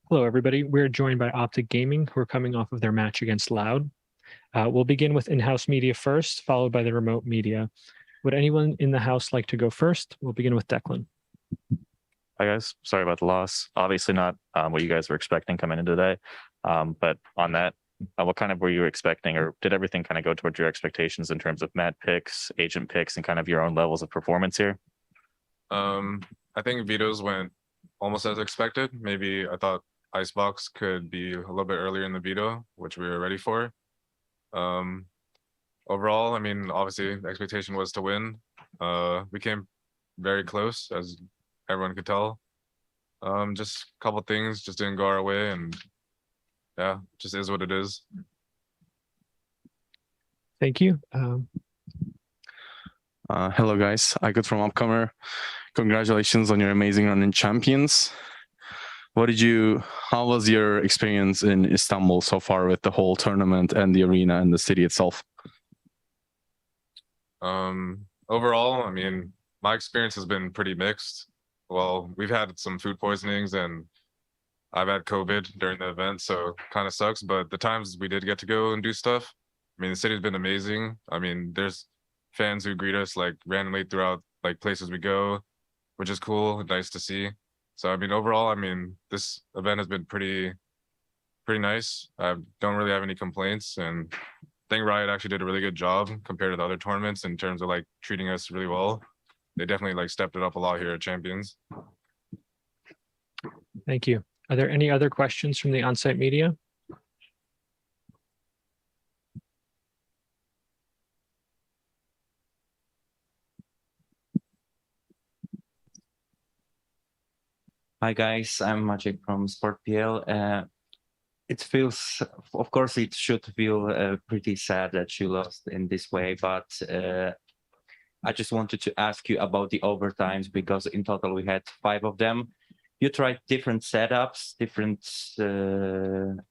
Hello, everybody. We're joined by OpTic Gaming, who are coming off of their match against LOUD. We'll begin with in-house media first, followed by the remote media. Would anyone in the house like to go first? We'll begin with Declan. Hi guys, sorry about the loss. Obviously not what you guys were expecting coming into today. But on that, what kind of were you expecting, or did everything kind of go towards your expectations in terms of mat picks, agent picks, and kind of your own levels of performance here? I think vetoes went almost as expected. Maybe I thought Icebox could be a little bit earlier in the veto, which we were ready for. Overall, I mean, obviously the expectation was to win. We came very close, as everyone could tell. Just a couple things just didn't go our way, and yeah, just is what it is. Thank you. Hello guys, I got from Upcomer. Congratulations on your amazing run in Champions. How was your experience in Istanbul so far with the whole tournament and the arena and the city itself? Overall, I mean, my experience has been pretty mixed. Well, we've had some food poisonings and I've had COVID during the event, so kind of sucks. But the times we did get to go and do stuff, I mean, the city's been amazing. I mean, there's fans who greet us like randomly throughout like places we go, which is cool, nice to see. So, I mean, overall, I mean, this event has been pretty nice. I don't really have any complaints, and I think Riot actually did a really good job compared to the other tournaments in terms of like treating us really well. They definitely like stepped it up a lot here at Champions. Thank you. Are there any other questions from the on-site media? Hi guys, I'm Maciek from SportPL. It feels, of course, it should feel pretty sad that you lost in this way, but I just wanted to ask you about the overtimes, because in total we had 5 of them. You tried different setups, different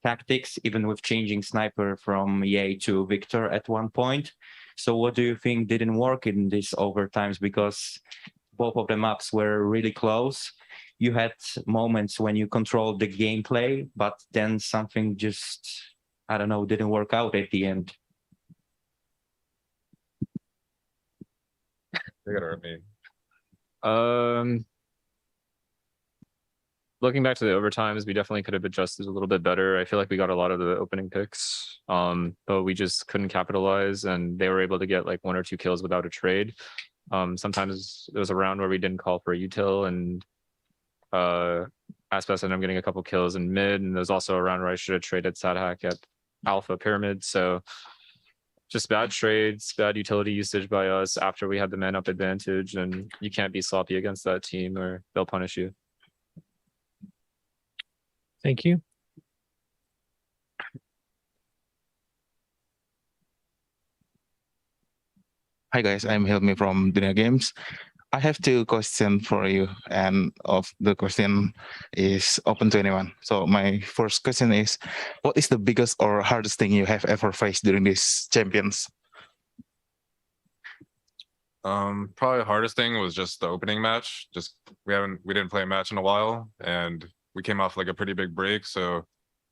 tactics, even with changing sniper from Ye to Victor at one point. So what do you think didn't work in these overtimes? Because both of the maps were really close. You had moments when you controlled the gameplay, but then something just, I don't know, didn't work out at the end. They gotta hurt me. Looking back to the overtimes, we definitely could have adjusted a little bit better. I feel like we got a lot of the opening picks, but we just couldn't capitalize, and they were able to get like 1 or 2 kills without a trade. Sometimes there was a round where we didn't call for a util, and Aspas ended up getting a couple kills in mid, and there's also a round where I should have traded Sadhack at Alpha Pyramid. So just bad trades, bad utility usage by us after we had the man up advantage, and you can't be sloppy against that team or they'll punish you. Thank you. Hi guys, I'm Helmi from Dunia Games. I have 2 questions for you, and the question is open to anyone. So my first question is, what is the biggest or hardest thing you have ever faced during these Champions? Probably the hardest thing was just the opening match. Just we didn't play a match in a while, and we came off like a pretty big break, so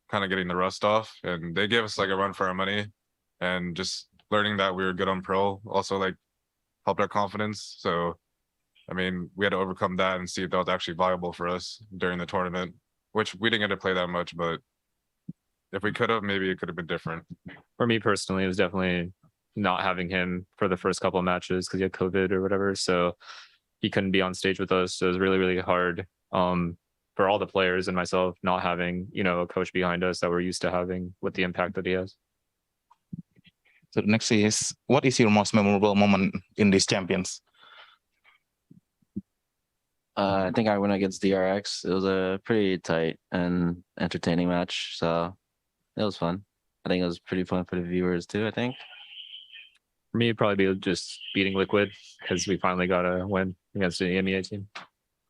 kind of getting the rust off. And they gave us like a run for our money, and just learning that we were good on pro also like helped our confidence. So I mean, we had to overcome that and see if that was actually viable for us during the tournament, which we didn't get to play that much, but if we could have, maybe it could have been different. For me personally, it was definitely not having him for the first couple of matches because he had COVID or whatever. So he couldn't be on stage with us. So it was really, really hard for all the players and myself not having, you know, a coach behind us that we're used to having with the impact that he has. So the next is, what is your most memorable moment in these Champions? I think I went against DRX. It was a pretty tight and entertaining match, so it was fun. I think it was pretty fun for the viewers too, I think. For me, it'd probably be just beating Liquid because we finally got a win against the EMEA team.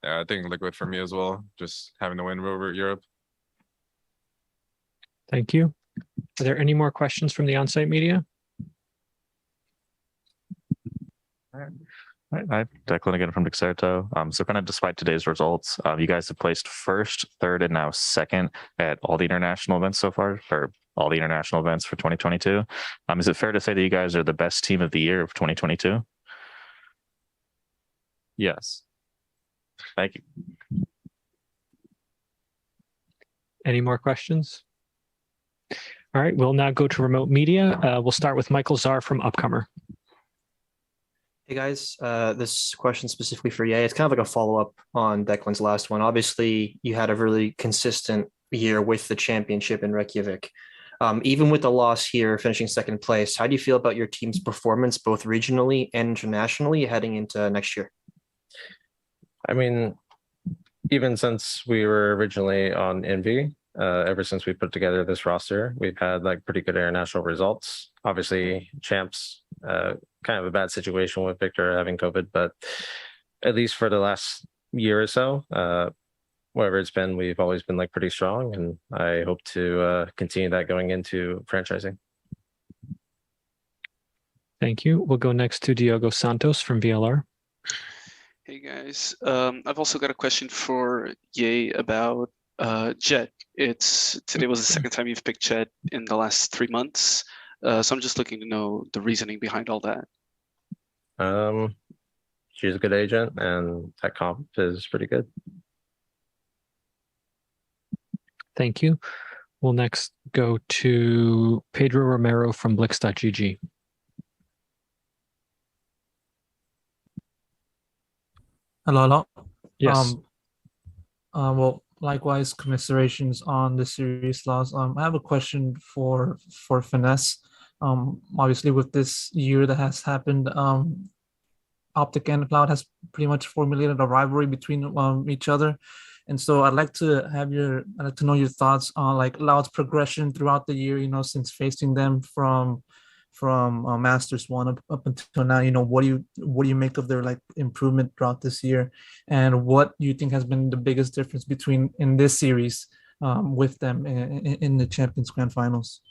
Yeah, I think Liquid for me as well, just having the win over Europe. Thank you. Are there any more questions from the on-site media? Hi, Declan again from Dexerto. So kind of despite today's results, you guys have placed first, third, and now second at all the international events so far, or all the international events for 2022. Is it fair to say that you guys are the best team of the year of 2022? Yes. Thank you. Any more questions? All right, we'll now go to remote media. We'll start with Michael Czar from Upcomer. Hey guys, this question specifically for Ye. It's kind of like a follow-up on Declan's last one. Obviously, you had a really consistent year with the championship in Reykjavik. Even with the loss here, finishing second place, how do you feel about your team's performance, both regionally and internationally, heading into next year? I mean, even since we were originally on Envy, ever since we put together this roster, we've had like pretty good international results. Obviously, champs, kind of a bad situation with Victor having COVID, but at least for the last year or so, whatever it's been, we've always been like pretty strong, and I hope to continue that going into franchising. Thank you. We'll go next to Diogo Santos from VLR. Hey guys, I've also got a question for Ye about Jet. Today was the second time you've picked Jet in the last 3 months. So I'm just looking to know the reasoning behind all that. She's a good agent, and that comp is pretty good. Thank you. We'll next go to Pedro Romero from Blix.gg. Hello. Yes. Well, likewise, commiserations on the series loss. I have a question for Finesse. Obviously, with this year that has happened, OpTic and Loud has pretty much formulated a rivalry between each other, and so I'd like to know your thoughts on like Loud's progression throughout the year. Since facing them from Masters 1 up until now, what do you make of their like improvement throughout this year, and what do you think has been the biggest difference between in this series with them in the Champions Grand Finals?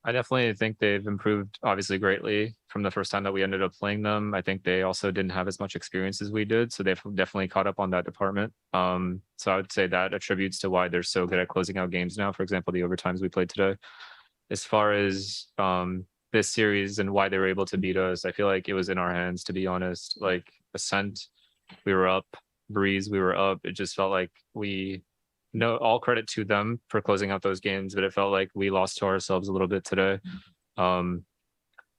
I definitely think they've improved obviously greatly from the first time that we ended up playing them. I think they also didn't have as much experience as we did, so they've definitely caught up on that department. So I would say that attributes to why they're so good at closing out games now. For example, the overtimes we played today. As far as this series and why they were able to beat us, I feel like it was in our hands, to be honest. Like Ascent, we were up. Breeze, we were up. It just felt like all credit to them for closing out those games, but it felt like we lost to ourselves a little bit today. But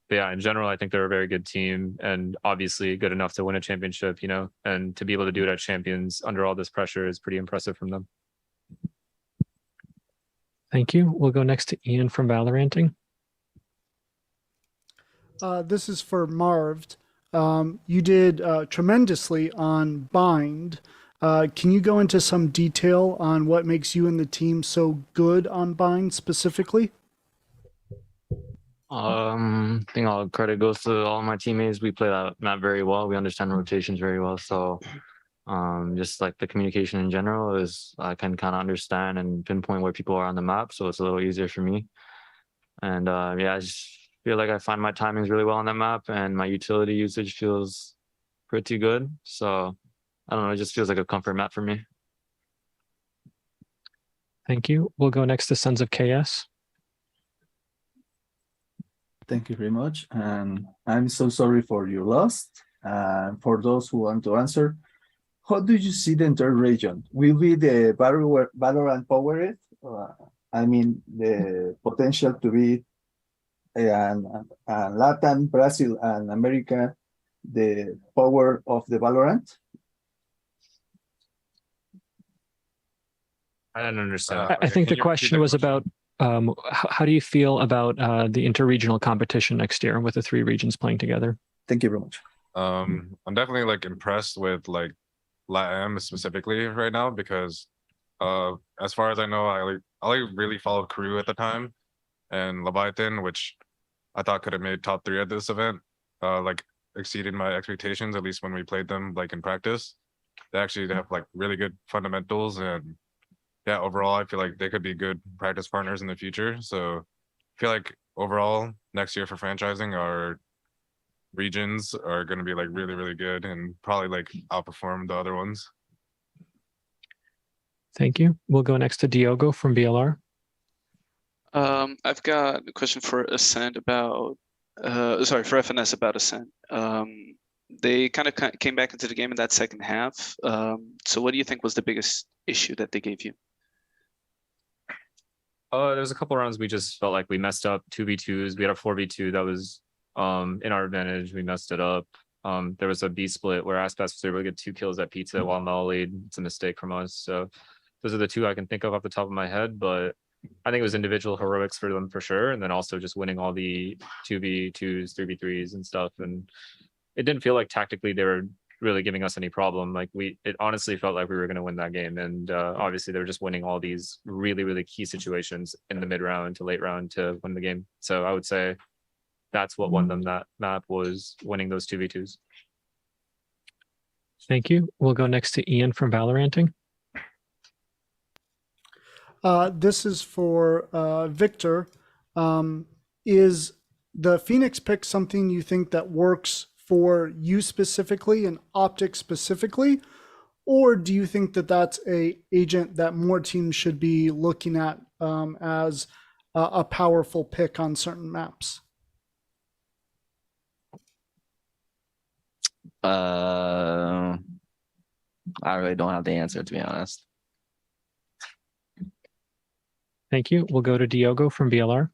yeah, in general, I think they're a very good team, and obviously good enough to win a championship, and to be able to do it at Champions under all this pressure is pretty impressive from them. Thank you. We'll go next to Ian from Valoranting. This is for Marv. You did tremendously on Bind. Can you go into some detail on what makes you and the team so good on Bind specifically? I think all credit goes to all my teammates. We play that map very well. We understand rotations very well. So just like the communication in general is I can kind of understand and pinpoint where people are on the map. So it's a little easier for me. And yeah, I just feel like I find my timings really well on that map, and my utility usage feels pretty good. So I don't know, it just feels like a comfort map for me. Thank you. We'll go next to Sons of KS. Thank you very much. And I'm so sorry for your loss. And for those who want to answer, how do you see the entire region? Will be the Valorant powered? I mean, the potential to be Latin, Brazil, and America, the power of the Valorant? I don't understand. I think the question was about how do you feel about the interregional competition next year with the 3 regions playing together? Thank you very much. I'm definitely like impressed with like LATAM specifically right now, because as far as I know, I really followed Crew at the time, and Leviathan, which I thought could have made top 3 at this event, like exceeded my expectations, at least when we played them like in practice. They actually have like really good fundamentals, and yeah, overall I feel like they could be good practice partners in the future. So I feel like overall next year for franchising, our regions are going to be like really, really good and probably like outperform the other ones. Thank you. We'll go next to Diogo from BLR. I've got a question for Ascent about, sorry, for FNS about Ascent. They kind of came back into the game in that second half. So what do you think was the biggest issue that they gave you? There's a couple rounds we just felt like we messed up 2v2s. We had a 4v2 that was in our advantage. We messed it up. There was a B split where Aspas was able to get 2 kills at Pizza while Mel lead. It's a mistake from us. So those are the 2 I can think of off the top of my head, but I think it was individual heroics for them for sure. And then also just winning all the 2v2s, 3v3s and stuff. And it didn't feel like tactically they were really giving us any problem. Like it honestly felt like we were going to win that game. And obviously they were just winning all these really, really key situations in the mid round to late round to win the game. So I would say that's what won them that map, was winning those 2v2s. Thank you. We'll go next to Ian from Valoranting. This is for Victor. Is the Phoenix pick something you think that works for you specifically and OpTic specifically? Or do you think that that's a agent that more teams should be looking at as a powerful pick on certain maps? I really don't have the answer, to be honest. Thank you. We'll go to Diogo from BLR.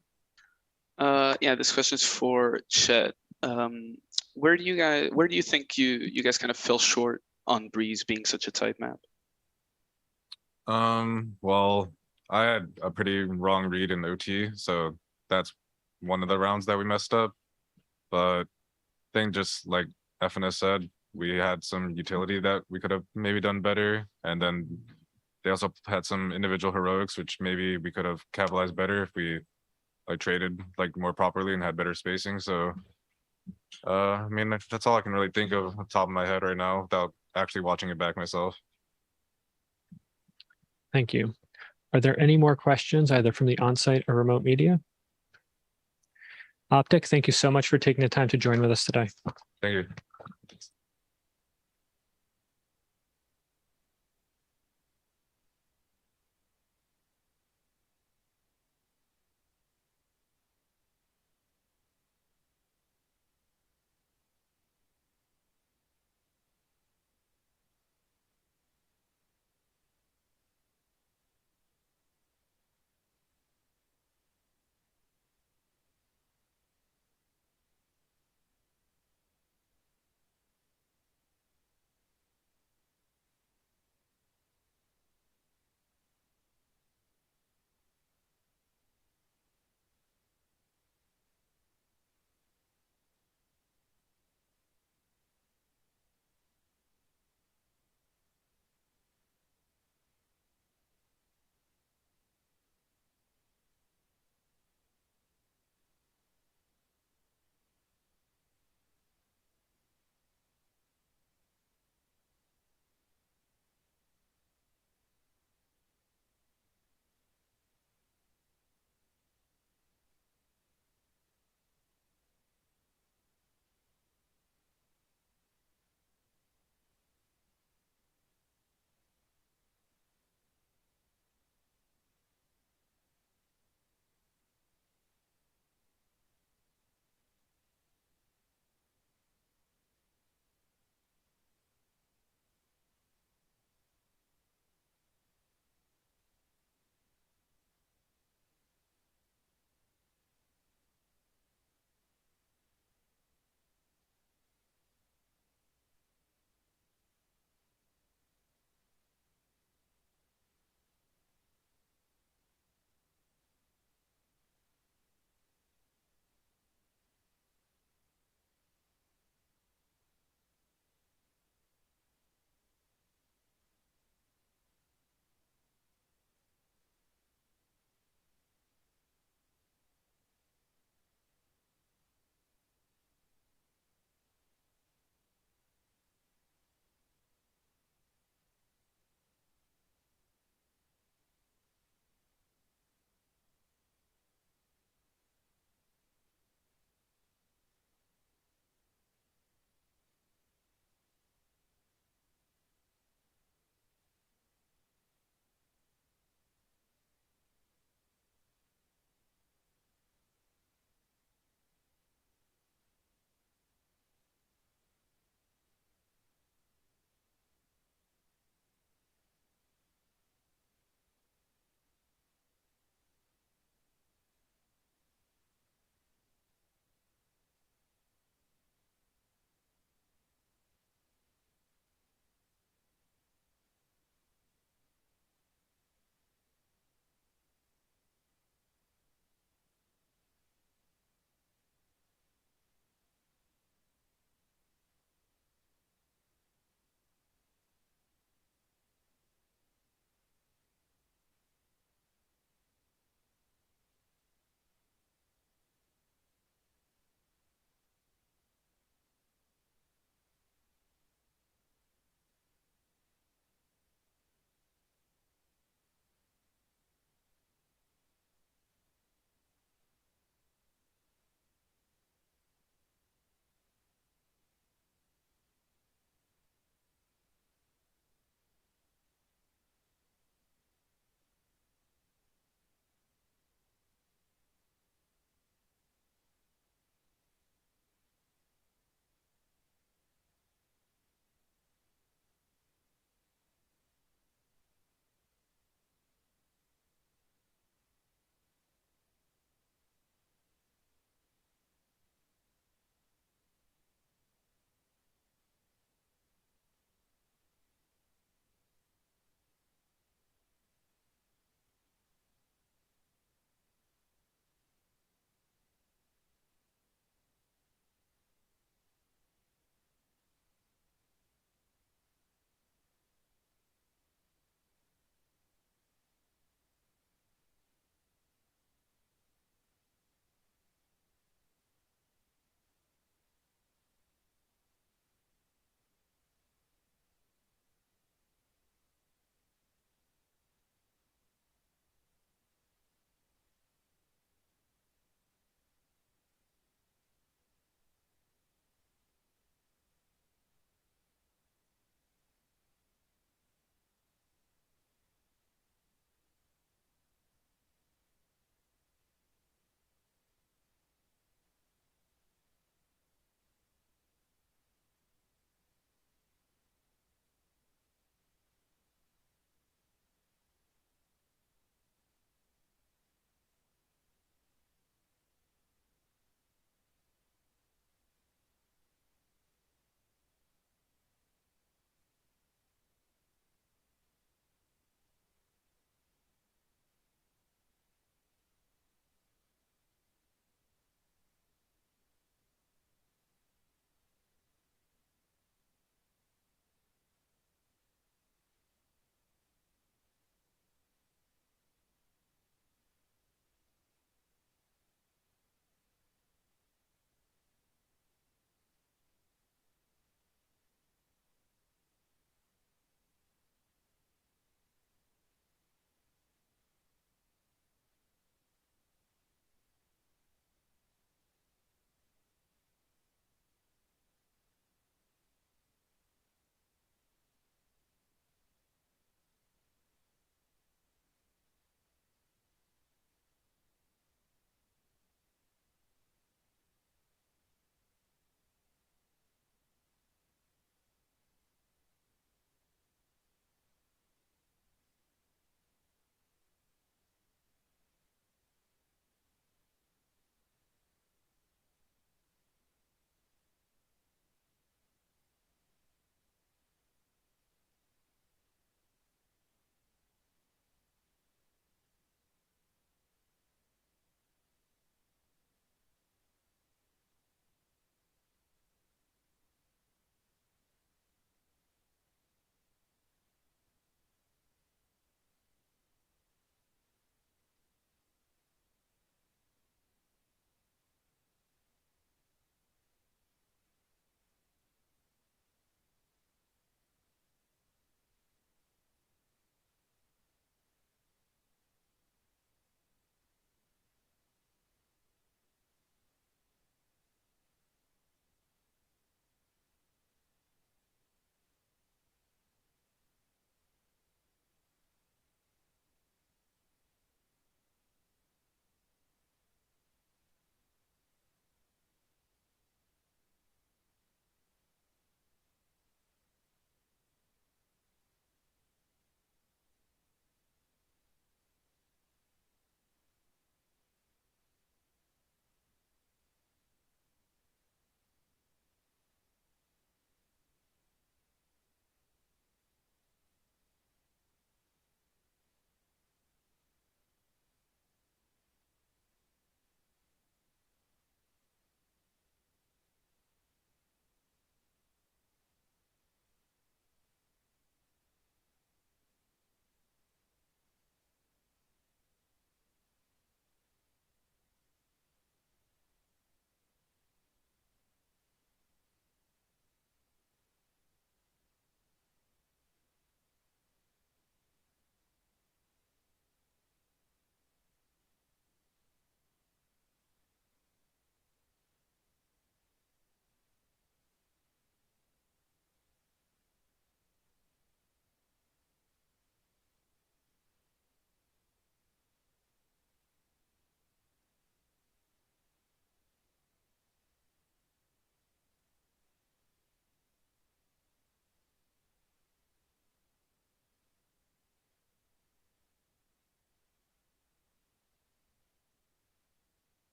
Yeah, this question is for Chet. Where do you think you guys kind of fell short on Breeze being such a tight map? Well, I had a pretty wrong read in OT, so that's one of the rounds that we messed up. But I think just like FNS said, we had some utility that we could have maybe done better. And then they also had some individual heroics, which maybe we could have capitalized better if we like traded like more properly and had better spacing. So I mean, that's all I can really think of on top of my head right now without actually watching it back myself. Thank you. Are there any more questions either from the on-site or remote media? OpTic, thank you so much for taking the time to join with us today. Thank you.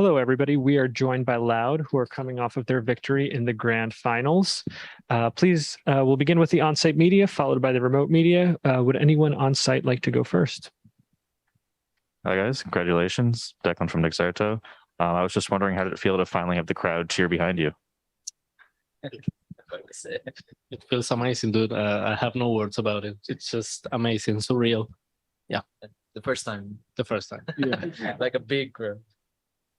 Hello, everybody. We are joined by Loud, who are coming off of their victory in the grand finals. We'll begin with the on-site media, followed by the remote media. Would anyone on-site like to go first? Hi guys, congratulations. Declan from Dexerto. I was just wondering, how did it feel to finally have the crowd cheer behind you? It feels amazing, dude. I have no words about it. It's just amazing, surreal. Yeah. The first time. Yeah. Like a big crowd.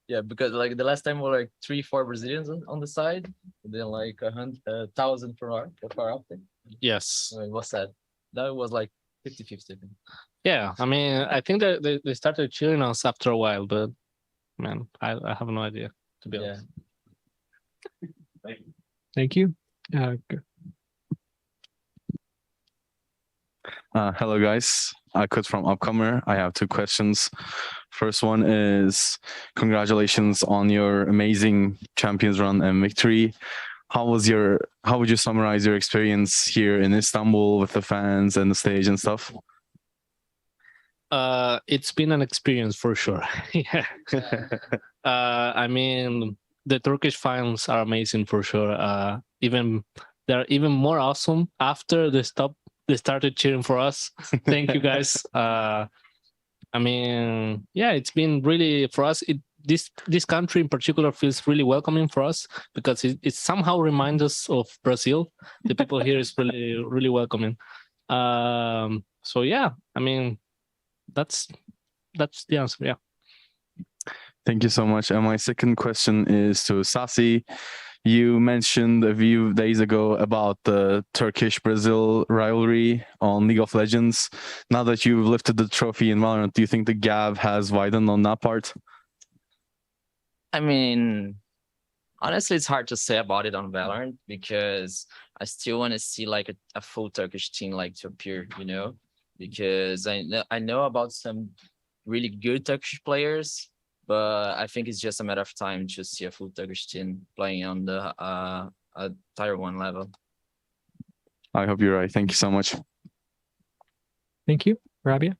Yeah, because like the last time were like 3-4 Brazilians on the side, and then like 1,000 for our optic. Yes. What's that? That was like 50-50. Yeah. I mean, I think that they started cheering us after a while, but man, I have no idea, to be honest. Thank you. Hello, guys. Akut from Upcomer. I have two questions. First one is congratulations on your amazing Champions run and victory. How would you summarize your experience here in Istanbul with the fans and the stage and stuff? It's been an experience for sure. Yeah. I mean, the Turkish fans are amazing for sure. They're even more awesome after they started cheering for us. Thank you guys. I mean, yeah, it's been really for us. This country in particular feels really welcoming for us because it somehow reminds us of Brazil. The people here is really welcoming. So yeah, I mean, that's the answer. Yeah. Thank you so much. And my second question is to Sasi. You mentioned a few days ago about the Turkish-Brazil rivalry on League of Legends. Now that you've lifted the trophy in Valorant, do you think the gap has widened on that part? I mean, honestly, it's hard to say about it on Valorant because I still want to see like a full Turkish team like to appear, because I know about some really good Turkish players, but I think it's just a matter of time to see a full Turkish team playing on the tier 1 level. I hope you're right. Thank you so much. Thank you. Rabia?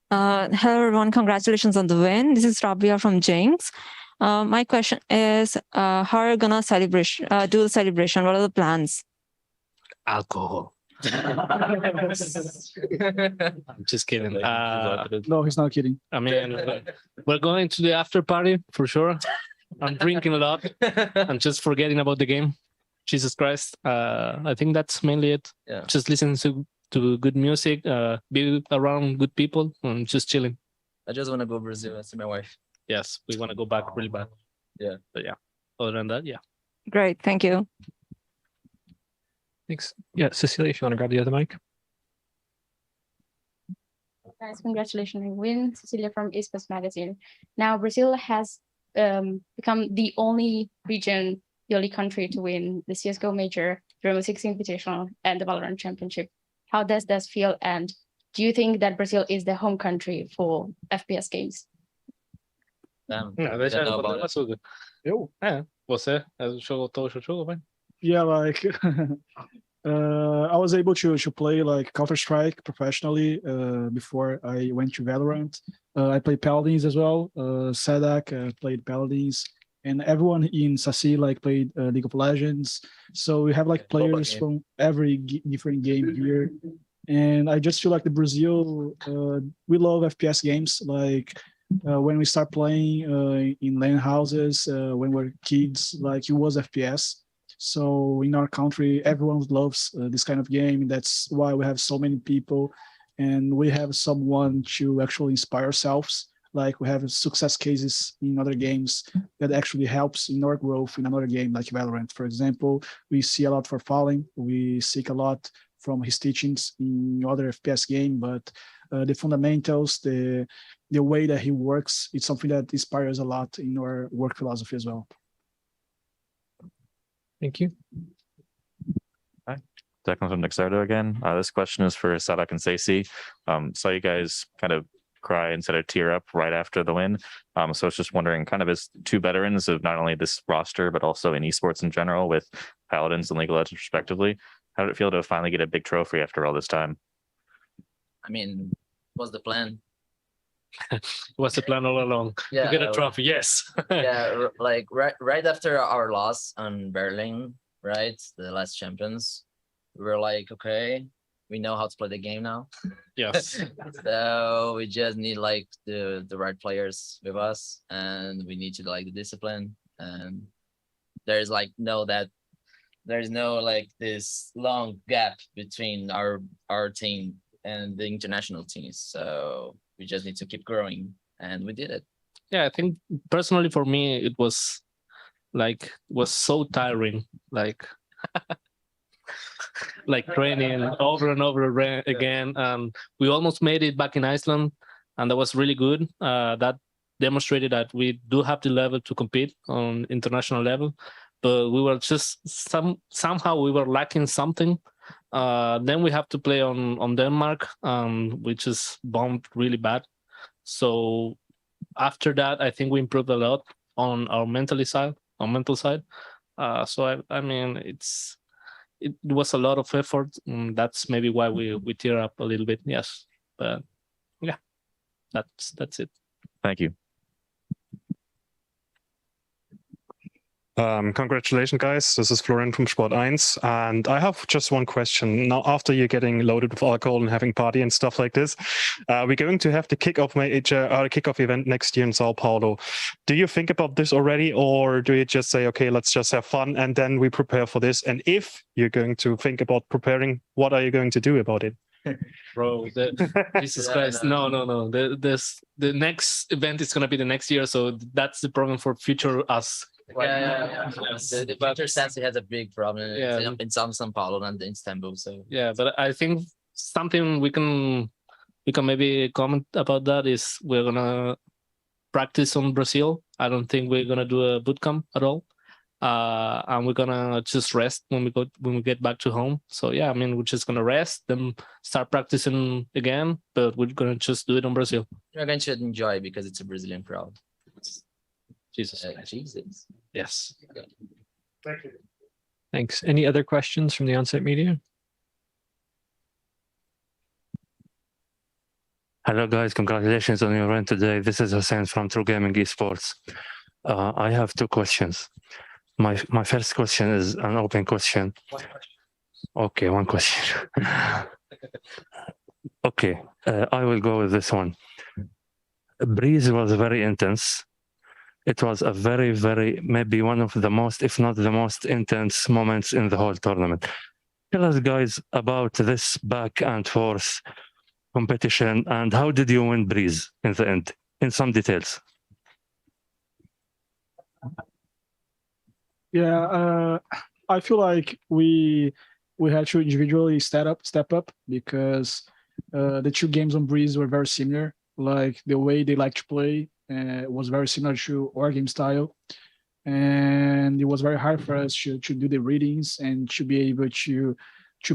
Hello, everyone. Congratulations on the win. This is Rabia from Jinx. My question is, how are you going to do the celebration? What are the plans? Alcohol. I'm just kidding. No, he's not kidding. I mean, we're going to the after party for sure. I'm drinking a lot. I'm just forgetting about the game. Jesus Christ. I think that's mainly it. Yeah. Just listening to good music, be around good people, and just chilling. I just want to go to Brazil and see my wife. Yes, we want to go back really bad. Yeah. But yeah, other than that, yeah. Great. Thank you. Thanks. Yeah, Cecilia, if you want to grab the other mic. Guys, congratulations on the win. Cecilia from Esports Magazine. Now, Brazil has become the only region, the only country to win the CSGO Major, the Rainbow Six Invitational, and the VALORANT Championship. How does that feel? And do you think that Brazil is the home country for FPS games? Deixa eu falar uma coisa. Eu? Você jogou todo o jogo, vai? Yeah, like I was able to play like Counter-Strike professionally before I went to Valorant. I played Paladins as well. Sadak played Paladins, and everyone in Sasi like played League of Legends. So we have like players from every different game here. And I just feel like the Brazil, we love FPS games. Like when we start playing in LAN houses, when we're kids, like it was FPS. So in our country, everyone loves this kind of game. That's why we have so many people, and we have someone to actually inspire ourselves. Like we have success cases in other games that actually helps in our growth in another game like Valorant. For example, we see a lot for Falling. We seek a lot from his teachings in other FPS game, but the fundamentals, the way that he works, it's something that inspires a lot in our work philosophy as well. Thank you. Hi, Declan from Dexerto again. This question is for Sadak and Stacey. Saw you guys kind of cry instead of tear up right after the win. So I was just wondering, kind of as two veterans of not only this roster, but also in esports in general with Paladins and League of Legends respectively, how did it feel to finally get a big trophy after all this time? I mean, what's the plan? It was the plan all along to get a trophy. Yes. Like right after our loss on Berlin, right, the last champions, we were like, okay, we know how to play the game now. Yes. So we just need like the right players with us, and we need to like the discipline. And there's like there's no like this long gap between our team and the international teams. So we just need to keep growing, and we did it. Yeah, I think personally for me it was so tiring, like training over and over again. We almost made it back in Iceland, and that was really good. That demonstrated that we do have the level to compete on international level, but we were just somehow we were lacking something. Then we have to play on Denmark, which is bombed really bad. So after that, I think we improved a lot on our mental side. So I mean, it was a lot of effort. And that's maybe why we tear up a little bit. Yes, but yeah, that's it. Thank you. Congratulations, guys. This is Florian from Sport 1, and I have just one question. Now, after you're getting loaded with alcohol and having party and stuff like this, we're going to have the kickoff event next year in Sao Paulo. Do you think about this already, or do you just say, okay, let's just have fun and then we prepare for this? And if you're going to think about preparing, what are you going to do about it? Bro, Jesus Christ, no. The next event is gonna be the next year, so that's the problem for future us. The future Sensi has a big problem in São Paulo and in Istanbul. So yeah, but I think something we can maybe comment about that is we're gonna practice on Brazil. I don't think we're gonna do a boot camp at all. And we're gonna just rest when we get back to home. So yeah, I mean, we're just gonna rest, then start practicing again, but we're gonna just do it on Brazil. You're going to enjoy because it's a Brazilian crowd. Jesus. Jesus. Yes. Thank you. Thanks. Any other questions from the on-site media? Hello guys, congratulations on your win today. This is Hussein from True Gaming Esports. I have two questions. My first question is an open question. Okay, one question. Okay, I will go with this one. Breeze was very intense. It was a very, very, maybe one of the most, if not the most intense moments in the whole tournament. Tell us guys about this back and forth competition and how did you win Breeze in the end, in some details. Yeah, I feel like we had to individually step up because the two games on Breeze were very similar. Like the way they like to play was very similar to our game style, and it was very hard for us to do the readings and to be able to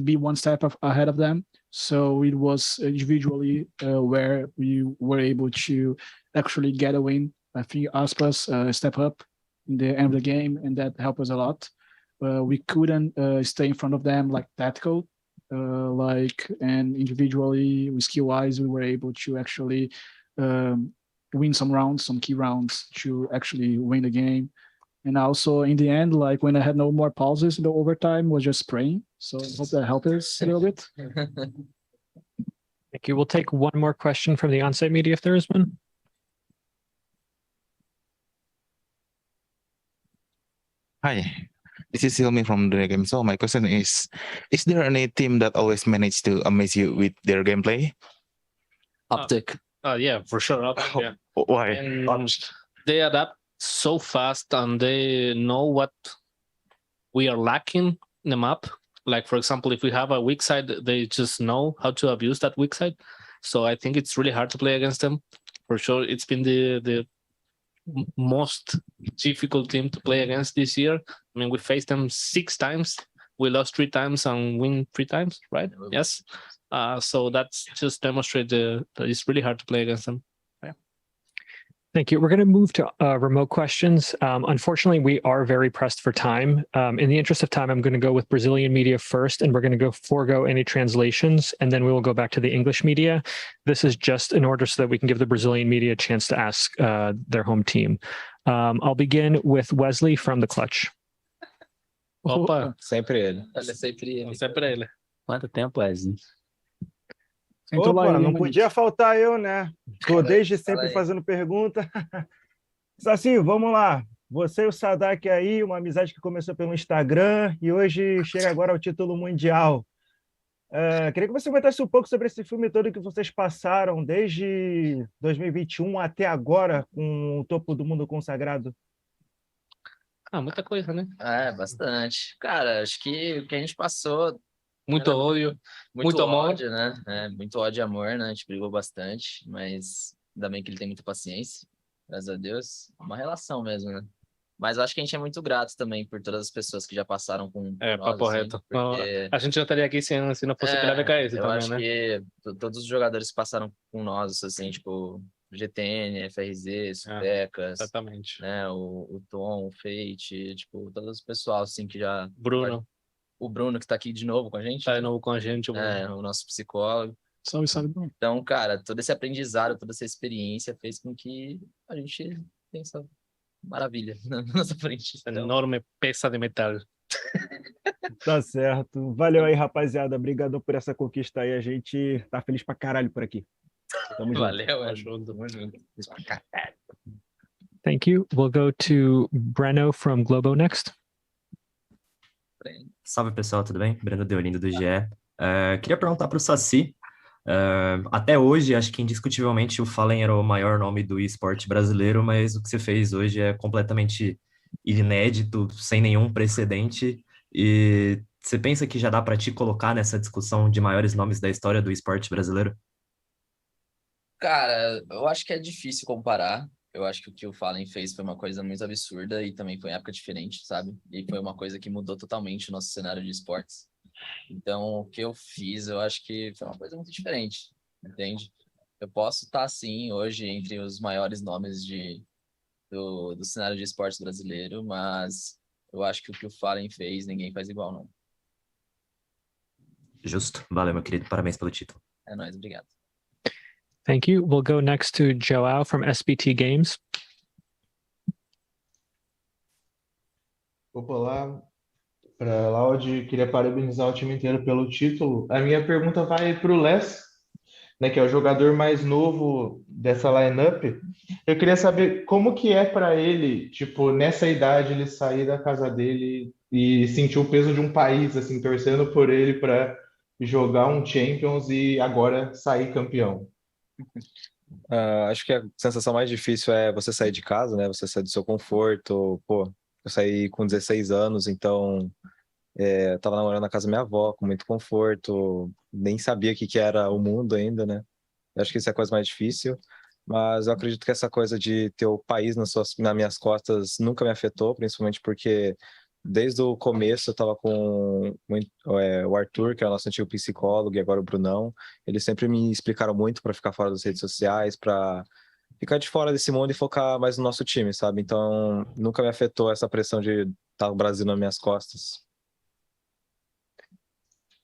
be one step ahead of them. So it was individually where we were able to actually get a win. I think Aspas step up in the end of the game, and that helped us a lot. We couldn't stay in front of them like tactical, and individually, skill-wise, we were able to actually win some rounds, some key rounds to actually win the game. And also in the end, like when I had no more pauses in the overtime, was just praying. So I hope that helped us a little bit. Thank you. We'll take one more question from the on-site media if there is one. Hi, this is Hilmi from the game. So my question is there any team that always manage to amaze you with their gameplay? OpTic. Yeah, for sure. OpTic, yeah. Why? And they adapt so fast and they know what we are lacking in the map. Like, for example, if we have a weak side, they just know how to abuse that weak side. So I think it's really hard to play against them. For sure, it's been the most difficult team to play against this year. I mean, we faced them 6 times. We lost 3 times and win 3 times, right? Yes. So that's just demonstrate that it's really hard to play against them. Yeah. Thank you. We're going to move to remote questions. Unfortunately, we are very pressed for time. In the interest of time, I'm going to go with Brazilian media first, and we're going to forego any translations, and then we will go back to the English media. This is just in order so that we can give the Brazilian media a chance to ask their home team. I'll begin with Wesley from the Clutch. Opa, sempre ele. Sempre ele. Quanto tempo, Wesley? Opa, não podia faltar eu, né? Tô desde sempre fazendo pergunta. Saci, vamos lá. Você e o Sadak aí, uma amizade que começou pelo Instagram e hoje chega agora ao título mundial. Queria que você comentasse um pouco sobre esse filme todo que vocês passaram desde 2021 até agora com o topo do mundo consagrado. Muita coisa, né? Bastante. Cara, acho que o que a gente passou... Muito ódio, muito amor. Ódio, né? Muito ódio e amor, né? A gente brigou bastante, mas ainda bem que ele tem muita paciência, graças a Deus. É uma relação mesmo, né? Mas eu acho que a gente é muito grato também por todas as pessoas que já passaram com nós, papo assim, reto. porque... A gente não estaria aqui se não fosse pela VKS eu também, acho né? que todos os jogadores que passaram com nós, assim, tipo, GTN, FRZ, Supecas, exatamente. Né? O Tom, o Fate, tipo, todo o pessoal, assim, que já... Bruno. O Bruno, que tá aqui de novo com a gente. Tá de novo com a gente, o Bruno. O nosso psicólogo. Salve, salve, Bruno. Então, cara, todo esse aprendizado, toda essa experiência fez com que a gente tenha essa maravilha na nossa frente. Essa enorme peça de metal. Tá certo. Valeu aí, rapaziada. Obrigado por essa conquista aí. A gente tá feliz pra caralho por aqui. Tamo junto. Valeu, tamo junto. Feliz pra caralho. Thank you. We'll go to Breno from Globo next. Salve pessoal, tudo bem? Breno Deolindo do GE. Queria perguntar para o Saci. Até hoje, acho que indiscutivelmente o Fallen era o maior nome do esporte brasileiro, mas o que você fez hoje é completamente inédito, sem nenhum precedente. E você pensa que já dá para te colocar nessa discussão de maiores nomes da história do esporte brasileiro? Cara, eu acho que é difícil comparar. Eu acho que o que o Fallen fez foi uma coisa muito absurda e também foi em época diferente, sabe? E foi uma coisa que mudou totalmente o nosso cenário de esportes. Então, o que eu fiz, eu acho que foi uma coisa muito diferente, entende? Eu posso estar, sim, hoje entre os maiores nomes do cenário de esportes brasileiro, mas eu acho que o que o Fallen fez, ninguém faz igual, não. Justo. Valeu, meu querido. Parabéns pelo título. É nóis, obrigado. Thank you. We'll go next to Joao from SBT Games. Opa, lá para Loud, queria parabenizar o time inteiro pelo título. A minha pergunta vai para o Les, né, que é o jogador mais novo dessa lineup. Eu queria saber como que é para ele, tipo, nessa idade, ele sair da casa dele e sentir o peso de um país, assim, torcendo por ele para jogar um Champions e agora sair campeão. Acho que a sensação mais difícil é você sair de casa, né? Você sair do seu conforto. Pô, eu saí com 16 anos, então eu tava namorando na casa da minha avó, com muito conforto, nem sabia o que era o mundo ainda, né? Eu acho que isso é a coisa mais difícil, mas eu acredito que essa coisa de ter o país nas minhas costas nunca me afetou, principalmente porque desde o começo eu estava com o Arthur, que é o nosso antigo psicólogo, e agora o Brunão. Eles sempre me explicaram muito para ficar fora das redes sociais, para ficar de fora desse mundo e focar mais no nosso time, sabe? Então, nunca me afetou essa pressão de estar o Brasil nas minhas costas.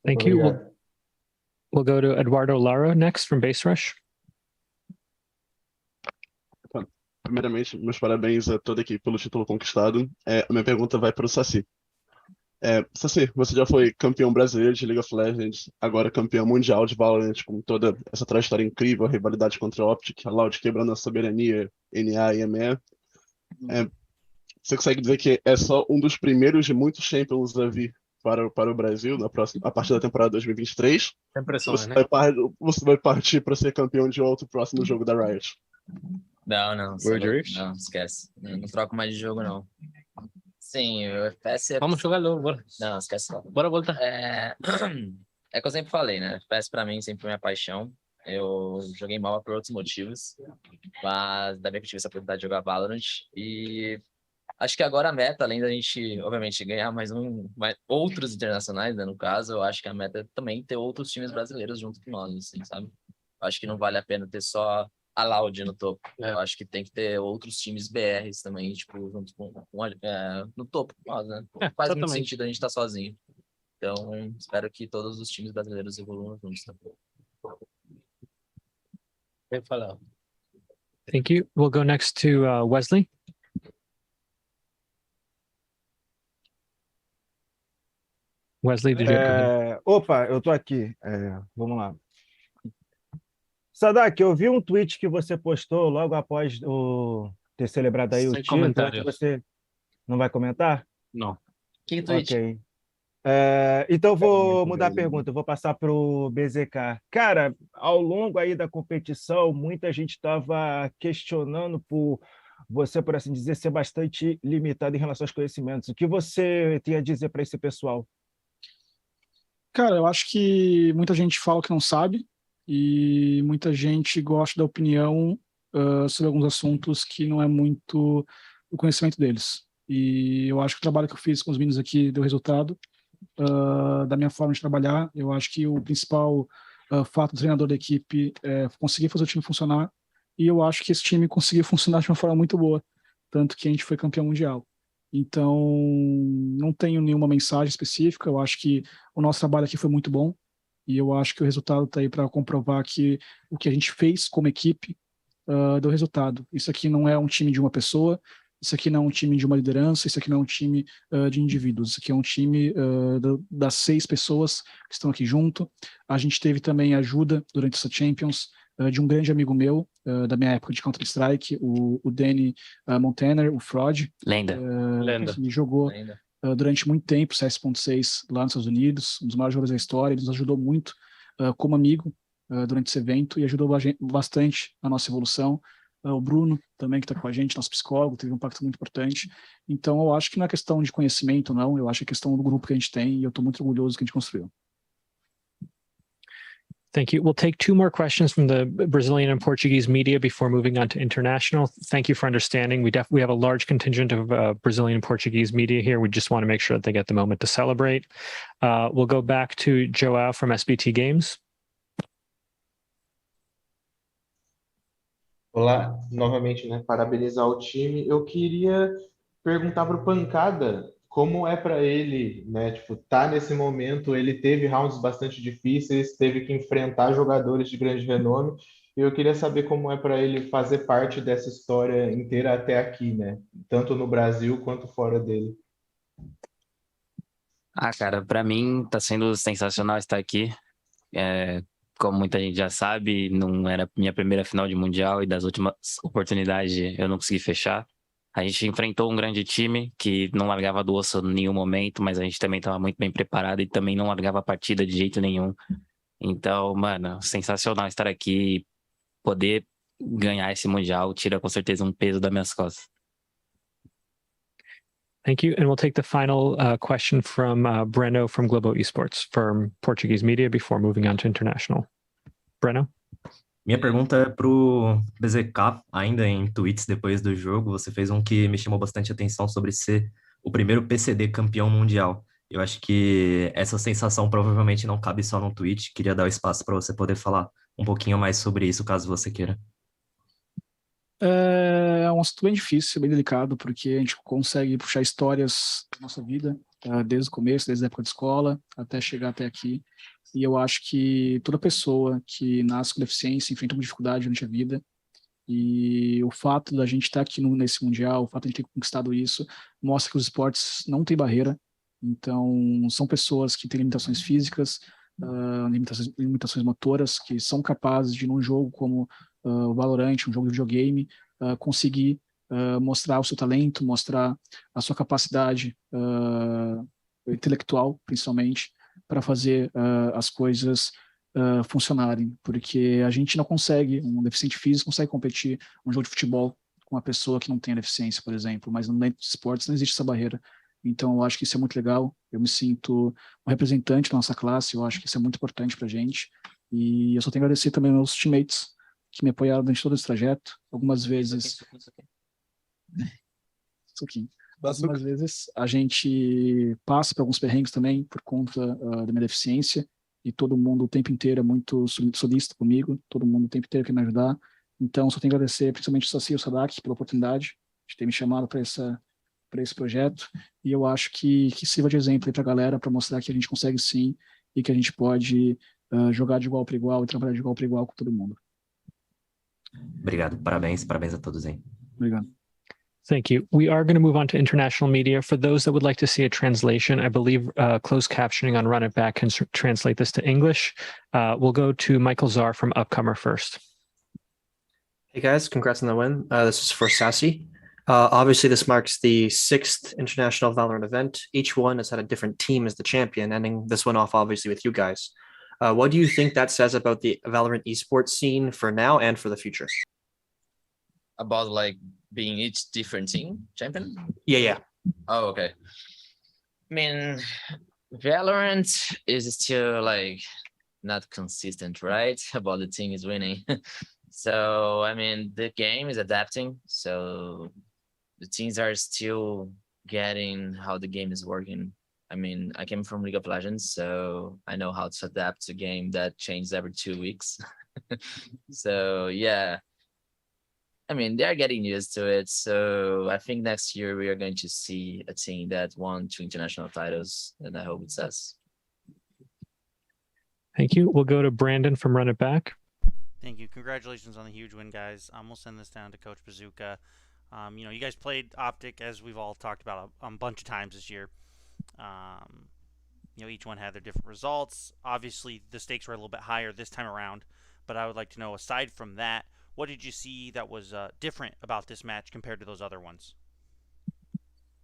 Thank you. We'll go to Eduardo Lara next from Base Rush. Primeiramente, meus parabéns a toda a equipe pelo título conquistado. A minha pergunta vai para o Saci. Saci, você já foi campeão brasileiro de League of Legends, agora campeão mundial de Valorant, com toda essa trajetória incrível, a rivalidade contra a OpTic, a LOUD quebrando a soberania, NA e ME. Você consegue dizer que é só um dos primeiros de muitos Champions a vir para o Brasil a partir da temporada 2023? Tem pressões, né? Você vai partir para ser campeão de outro próximo jogo da Riot? Não, World Rift? não, esquece. Não troco mais de jogo, não. Sim, o FPS Vamos jogar logo, bora. Não, esquece não. Bora voltar. É que eu sempre falei, né? FPS pra mim sempre foi minha paixão. Eu joguei mal por outros motivos, mas ainda bem que eu tive essa oportunidade de jogar Valorant. E acho que agora a meta, além da gente, obviamente, ganhar mais outros internacionais, né, no caso, eu acho que a meta é também ter outros times brasileiros junto com nós, assim, sabe? Eu acho que não vale a pena ter só a LOUD no topo. Eu acho que tem que ter outros times BRs também, tipo, junto no topo com nós, né? Faz muito exatamente. sentido a gente estar sozinho. Então, espero que todos os times brasileiros evoluam juntos também. Bem falado. Thank you. We'll go next to Wesley. Wesley, did you go ahead? Opa, eu tô aqui. Vamos lá. Sadak, eu vi um tweet que você postou logo após ter celebrado aí o Sem título. comentários. Você não vai comentar? Não. Que tweet? Ok. Então vou mudar a pergunta, vou passar para o BZK. Cara, ao longo aí da competição, muita gente estava questionando por você, por assim dizer, ser bastante limitado em relação aos conhecimentos. O que você tem a dizer para esse pessoal? Cara, eu acho que muita gente fala que não sabe e muita gente gosta da opinião sobre alguns assuntos que não é muito o conhecimento deles. E eu acho que o trabalho que eu fiz com os meninos aqui deu resultado da minha forma de trabalhar. Eu acho que o principal fato do treinador da equipe é conseguir fazer o time funcionar, e eu acho que esse time conseguiu funcionar de uma forma muito boa, tanto que a gente foi campeão mundial. Então, não tenho nenhuma mensagem específica. Eu acho que o nosso trabalho aqui foi muito bom e eu acho que o resultado está aí para comprovar que o que a gente fez como equipe deu resultado. Isso aqui não é um time de uma pessoa, isso aqui não é um time de uma liderança, isso aqui não é um time de indivíduos, isso aqui é um time das 6 pessoas que estão aqui junto. A gente teve também ajuda durante essa Champions de um grande amigo meu, da minha época de Counter-Strike, o Danny Montana, o Fraud. Lenda. Ele jogou durante muito tempo, CS.6 lá nos Estados Unidos, um dos maiores jogadores da história. Ele nos ajudou muito como amigo durante esse evento e ajudou bastante a nossa evolução. O Bruno também, que está com a gente, nosso psicólogo, teve um impacto muito importante. Então, eu acho que não é questão de conhecimento, não. Eu acho que é questão do grupo que a gente tem e eu estou muito orgulhoso do que a gente construiu. Thank you. We'll take 2 more questions from the Brazilian and Portuguese media before moving on to international. Thank you for understanding. We have a large contingent of Brazilian and Portuguese media here. We just want to make sure that they get the moment to celebrate. We'll go back to Joao from SBT Games. Olá, novamente, né? Parabenizar o time. Eu queria perguntar para o Pancada como é para ele, né? Tipo, tá nesse momento, ele teve rounds bastante difíceis, teve que enfrentar jogadores de grande renome. E eu queria saber como é para ele fazer parte dessa história inteira até aqui, né? Tanto no Brasil quanto fora dele. Cara, para mim tá sendo sensacional estar aqui. Como muita gente já sabe, não era minha primeira final de mundial e das últimas oportunidades eu não consegui fechar. A gente enfrentou um grande time que não largava do osso em nenhum momento, mas a gente também estava muito bem preparado e também não largava a partida de jeito nenhum. Então, mano, sensacional estar aqui e poder ganhar esse mundial tira com certeza um peso das minhas costas. Thank you. And we'll take the final question from Breno from Globo Esports from Portuguese media before moving on to international. Breno? Minha pergunta é pro BZK, ainda em tweets depois do jogo. Você fez um que me chamou bastante atenção sobre ser o primeiro PCD campeão mundial. Eu acho que essa sensação provavelmente não cabe só num tweet. Queria dar o espaço para você poder falar um pouquinho mais sobre isso, caso você queira. É um assunto bem difícil, bem delicado, porque a gente consegue puxar histórias da nossa vida, desde o começo, desde a época de escola, até chegar até aqui. E eu acho que toda pessoa que nasce com deficiência enfrenta uma dificuldade durante a vida. E o fato da gente estar aqui nesse Mundial, o fato de a gente ter conquistado isso, mostra que os esportes não têm barreira. Então, são pessoas que têm limitações físicas, limitações motoras, que são capazes de, num jogo como o VALORANT, um jogo de videogame, conseguir mostrar o seu talento, mostrar a sua capacidade intelectual, principalmente, para fazer as coisas funcionarem. Porque a gente não consegue, um deficiente físico consegue competir um jogo de futebol com uma pessoa que não tem deficiência, por exemplo, mas dentro dos esportes não existe essa barreira. Então, eu acho que isso é muito legal. Eu me sinto um representante da nossa classe, eu acho que isso é muito importante para a gente. E eu só tenho a agradecer também aos meus teammates, que me apoiaram durante todo esse trajeto. Algumas vezes... Algumas vezes a gente passa por alguns perrengues também por conta da minha deficiência, e todo mundo o tempo inteiro é muito solícito comigo, todo mundo o tempo inteiro quer me ajudar. Então, só tenho a agradecer principalmente o Saci e o Sadak pela oportunidade de ter me chamado para esse projeto. E eu acho que sirva de exemplo para a galera, para mostrar que a gente consegue sim e que a gente pode jogar de igual para igual e trabalhar de igual para igual com todo mundo. Obrigado, parabéns a todos aí. Obrigado. Thank you. We are going to move on to international media. For those that would like to see a translation, I believe closed captioning on Run It Back can translate this to English. We'll go to Michael Czar from Upcomer first. Hey guys, congrats on the win. This is for Sassy. Obviously, this marks the 6th international Valorant event. Each one has had a different team as the champion, ending this one off obviously with you guys. What do you think that says about the Valorant esports scene for now and for the future? About like being each different team champion? Yeah. Oh, okay. I mean, Valorant is still like not consistent, right? About the team is winning. So, I mean, the game is adapting. So the teams are still getting how the game is working. I mean, I came from League of Legends, so I know how to adapt to a game that changes every 2 weeks. So, yeah. I mean, they're getting used to it. So I think next year we are going to see a team that won 2 international titles, and I hope it's us. Thank you. We'll go to Brandon from Run It Back. Thank you. Congratulations on the huge win, guys. We'll send this down to Coach Bazooka. You know, you guys played OpTic, as we've all talked about a bunch of times this year. You know, each one had their different results. Obviously, the stakes were a little bit higher this time around, but I would like to know, aside from that, what did you see that was different about this match compared to those other ones?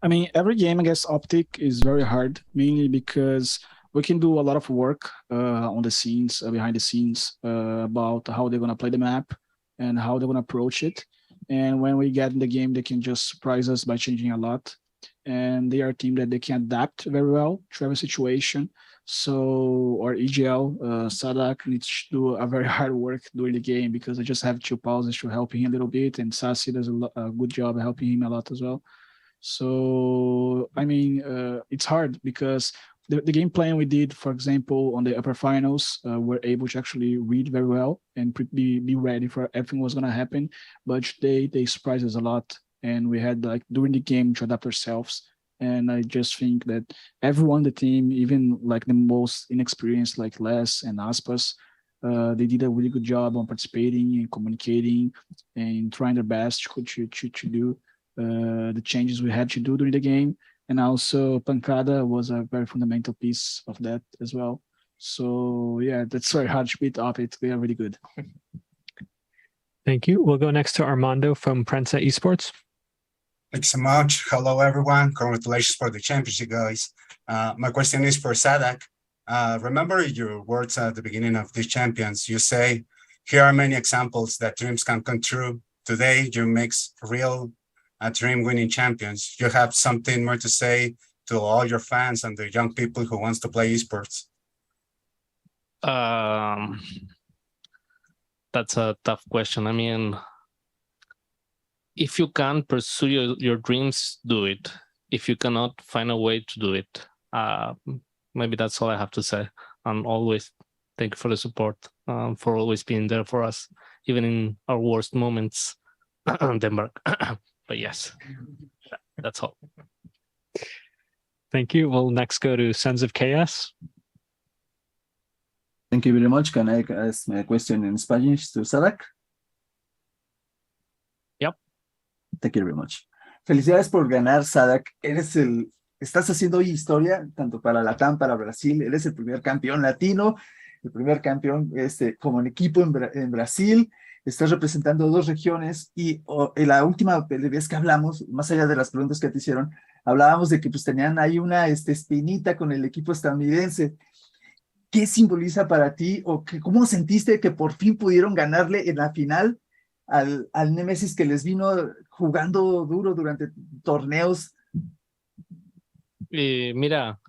I mean, every game against OpTic is very hard, mainly because we can do a lot of work on the scenes, behind the scenes, about how they're going to play the map and how they're going to approach it. And when we get in the game, they can just surprise us by changing a lot. And they are a team that they can adapt very well to every situation. So our EGL, Sadak, needs to do a very hard work during the game because I just have 2 pauses to help him a little bit. And Sassy does a good job helping him a lot as well. So, I mean, it's hard because the game plan we did, for example, on the upper finals, we're able to actually read very well and be ready for everything was going to happen. But they surprised us a lot. And we had like during the game to adapt ourselves. And I just think that everyone on the team, even like the most inexperienced like Les and Aspas, they did a really good job on participating and communicating and trying their best to do the changes we had to do during the game. And also Pancada was a very fundamental piece of that as well. So yeah, that's very hard to beat up. They are really good. Thank you. We'll go next to Armando from Prensa Esports. Thanks so much. Hello, everyone. Congratulations for the championship, guys. My question is for Sadak. Remember your words at the beginning of the Champions. You say, here are many examples that dreams can come true. Today, you makes real dream winning champions. You have something more to say to all your fans and the young people who wants to play esports? That's a tough question. I mean, if you can pursue your dreams, do it. If you cannot, find a way to do it. Maybe that's all I have to say. And always thank you for the support, for always being there for us, even in our worst moments, Denmark. But yes, that's all. Thank you. We'll next go to Sons of Chaos. Thank you very much. Can I ask my question in Spanish to Sadak? Yep. Thank you very much. Felicidades por ganar, Sadak. Estás haciendo hoy historia, tanto para Latam, para Brasil. Eres el primer campeón latino, el primer campeón como en equipo en Brasil. Estás representando 2 regiones y en la última vez que hablamos, más allá de las preguntas que te hicieron, hablábamos de que pues tenían ahí una espinita con el equipo estadounidense. ¿Qué simboliza para ti o cómo sentiste que por fin pudieron ganarle en la final al Nemesis que les vino jugando duro durante torneos? Mira,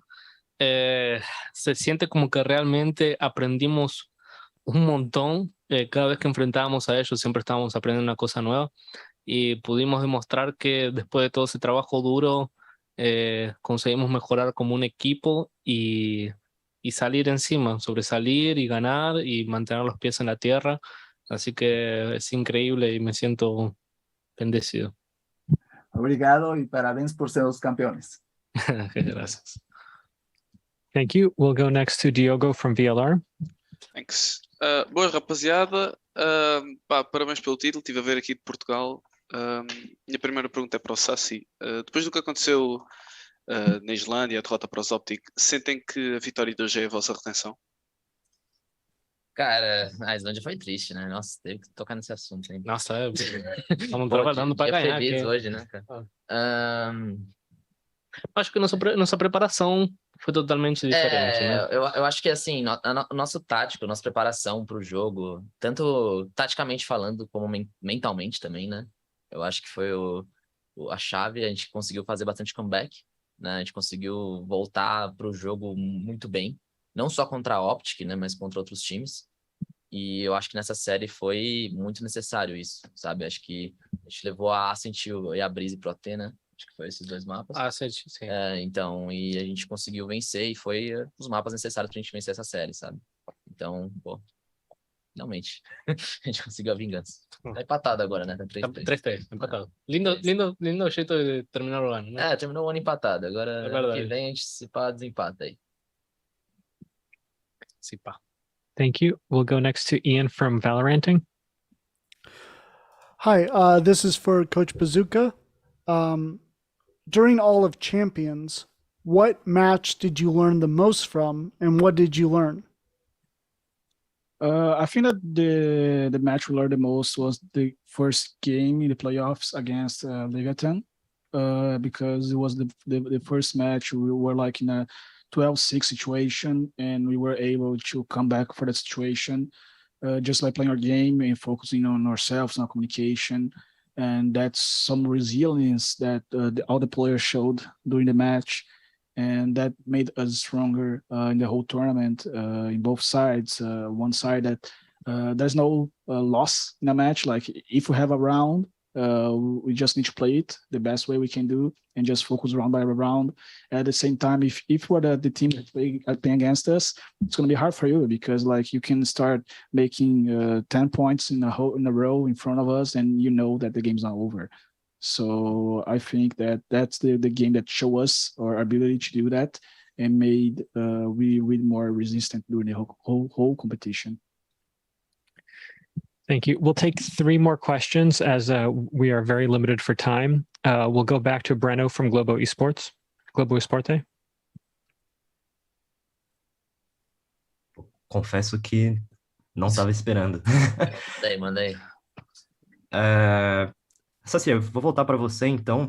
se siente como que realmente aprendimos un montón. Cada vez que enfrentábamos a ellos siempre estábamos aprendiendo una cosa nueva y pudimos demostrar que después de todo ese trabajo duro conseguimos mejorar como un equipo y salir encima, sobresalir y ganar y mantener los pies en la tierra. Así que es increíble y me siento bendecido. Obrigado y parabéns por ser los campeones. Gracias. Thank you. We'll go next to Diogo from VLR. Thanks. Boa, rapaziada. Parabéns pelo título. Estive a ver aqui de Portugal. Minha primeira pergunta é para o Sassi. Depois do que aconteceu na Islândia, a derrota para os OpTic, sentem que a vitória de hoje é a vossa redenção? Cara, a Islândia foi triste, né? Nossa, teve que tocar nesse assunto aí. Nossa, estamos Pô, trabalhando para dia ganhar feliz aqui. hoje, né, cara? Acho que nossa preparação foi totalmente diferente, né? Eu acho que assim, o nosso tático, nossa preparação para o jogo, tanto taticamente falando como mentalmente também, né? Eu acho que foi a chave, a gente conseguiu fazer bastante comeback, né? A gente conseguiu voltar para o jogo muito bem, não só contra a Optic, né? Mas contra outros times. E eu acho que nessa série foi muito necessário isso, sabe? Acho que a gente levou a Ascent e a Breeze pro AT, né? Acho que foi esses dois mapas. Ascent, sim. Então, e a gente conseguiu vencer e foi os mapas necessários pra gente vencer essa série, sabe? Então, pô, finalmente a gente conseguiu a vingança. Tá empatado agora, né? Tá 3-3. 3-3, empatado. Lindo jeito de terminar o ano, né? Terminou o ano empatado. Agora, É ano verdade. que vem, a gente se pá, desempata aí. Se pá. Thank you. We'll go next to Ian from Valoranting. Hi, this is for Coach Bazooka. During all of Champions, what match did you learn the most from, and what did you learn? I think that the match we learned the most was the first game in the playoffs against Leviathan, because it was the first match. We were like in a 12-6 situation, and we were able to come back for that situation just by playing our game and focusing on ourselves, on our communication. And that's some resilience that all the players showed during the match. And that made us stronger in the whole tournament, in both sides. One side that there's no loss in a match. Like if we have a round, we just need to play it the best way we can do and just focus round by round. At the same time, if we're the team that playing against us, it's going to be hard for you because like you can start making 10 points in a row in front of us, and you know that the game's not over. So I think that's the game that showed us our ability to do that and made we more resistant during the whole competition. Thank you. We'll take 3 more questions as we are very limited for time. We'll go back to Breno from Globo Esporte. Confesso que não estava esperando. Manda aí. Saci, eu vou voltar para você, então.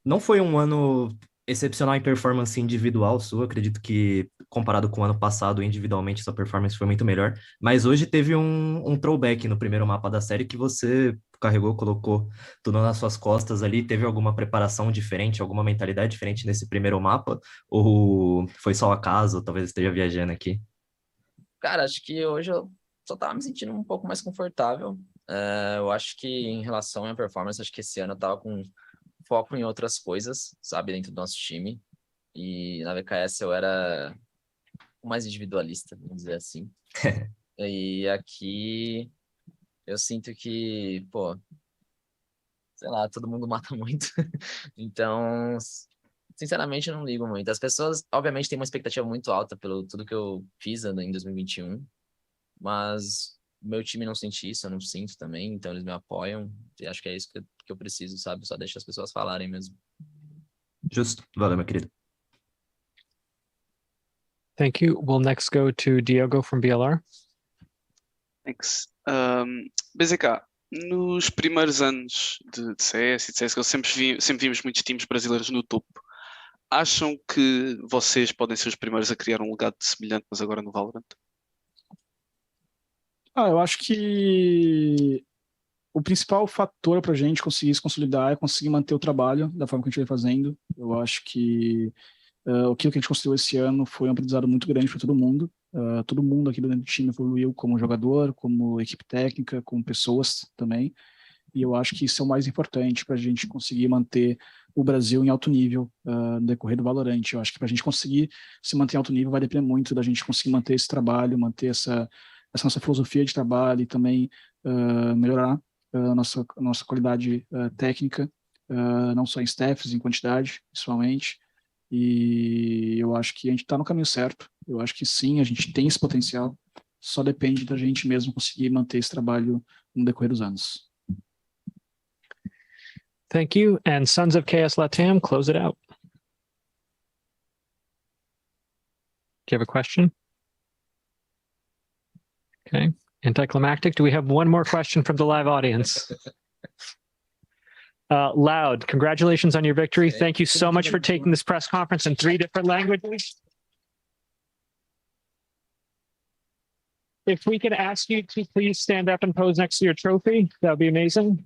Não foi um ano excepcional em performance individual sua. Acredito que, comparado com o ano passado, individualmente, sua performance foi muito melhor. Mas hoje teve um throwback no primeiro mapa da série que você carregou, colocou tudo nas suas costas ali. Teve alguma preparação diferente, alguma mentalidade diferente nesse primeiro mapa? Ou foi só acaso, ou talvez esteja viajando aqui? Cara, acho que hoje eu só tava me sentindo um pouco mais confortável. Eu acho que em relação à minha performance, acho que esse ano eu tava com foco em outras coisas, sabe, dentro do nosso time. E na VKS eu era mais individualista, vamos dizer assim. E aqui eu sinto que, pô, sei lá, todo mundo mata muito. Então, sinceramente, eu não ligo muito. As pessoas, obviamente, têm uma expectativa muito alta pelo tudo que eu fiz em 2021, mas meu time não sente isso, eu não sinto também, então eles me apoiam. E acho que é isso que eu preciso, sabe? Só deixa as pessoas falarem mesmo. Justo. Valeu, meu querido. Thank you. We'll next go to Diogo from BLR. Thanks. BZK, nos primeiros anos de CS e de CSGO sempre vimos muitos times brasileiros no topo. Acham que vocês podem ser os primeiros a criar um legado semelhante, mas agora no Valorant? Eu acho que o principal fator para a gente conseguir se consolidar é conseguir manter o trabalho da forma que a gente vem fazendo. Eu acho que aquilo que a gente construiu esse ano foi um aprendizado muito grande para todo mundo. Todo mundo aqui dentro do time evoluiu como jogador, como equipe técnica, como pessoas também. E eu acho que isso é o mais importante para a gente conseguir manter o Brasil em alto nível no decorrer do Valorant. Eu acho que para a gente conseguir se manter em alto nível vai depender muito da gente conseguir manter esse trabalho, manter essa nossa filosofia de trabalho e também melhorar a nossa qualidade técnica, não só em staffs, em quantidade, principalmente. E eu acho que a gente está no caminho certo. Eu acho que sim, a gente tem esse potencial. Só depende da gente mesmo conseguir manter esse trabalho no decorrer dos anos. Thank you. And Sons of Chaos Latam, close it out. Do you have a question? Okay. Anticlimactic. Do we have one more question from the live audience? Loud, congratulations on your victory. Thank you so much for taking this press conference in 3 different languages. If we could ask you to please stand up and pose next to your trophy, that would be amazing.